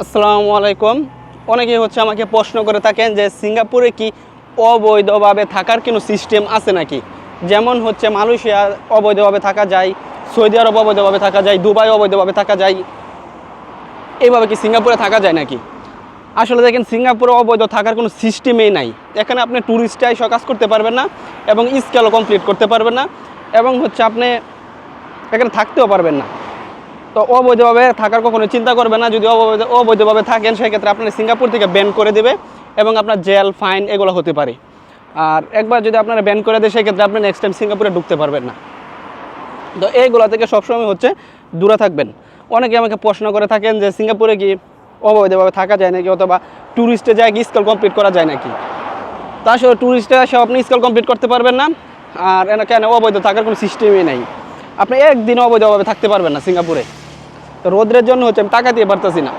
আসসালামু আলাইকুম। অনেকেই আমাকে প্রশ্ন করে থাকেন যে সিঙ্গাপুরে কি অবৈধভাবে থাকার কোনো সিস্টেম আছে নাকি? যেমন মালয়েশিয়া অবৈধভাবে থাকা যায়, সৌদি আরব অবৈধভাবে থাকা যায়, দুবাই অবৈধভাবে থাকা যায়। এইভাবে কি সিঙ্গাপুরে থাকা যায় নাকি? আসলে দেখেন, সিঙ্গাপুরে অবৈধ থাকার কোনো সিস্টেমই নাই। এখানে আপনি ট্যুরিস্টে এসে কাজ করতে পারবেন না, এবং স্কেলও কমপ্লিট করতে পারবেন না, এবং আপনি এখানে থাকতেও পারবেন না। তো অবৈধভাবে থাকার কখনো চিন্তা করবেন না। যদি অবৈধভাবে থাকেন, সেক্ষেত্রে আপনার সিঙ্গাপুর থেকে ব্যান করে দেবে, এবং আপনার জেল, ফাইন এগুলো হতে পারে। আর একবার যদি আপনারা ব্যান করে দেয়, সেক্ষেত্রে আপনি নেক্সট টাইম সিঙ্গাপুরে ঢুকতে পারবেন না। তো এইগুলো থেকে সবসময় দূরে থাকবেন। অনেকে আমাকে প্রশ্ন করে থাকেন যে সিঙ্গাপুরে কি অবৈধভাবে থাকা যায় নাকি, অথবা ট্যুরিস্টে যায় কি স্কেল কমপ্লিট করা যায় নাকি? তা আসলে ট্যুরিস্টে এসে আপনি স্কেল কমপ্লিট করতে পারবেন না। আর কেন অবৈধ থাকার কোনো সিস্টেমই নেই। আপনি একদিন অবৈধভাবে থাকতে পারবেন না সিঙ্গাপুরে। তো রোদ্রের জন্য আমি টাকা দিয়ে পারতেছি না।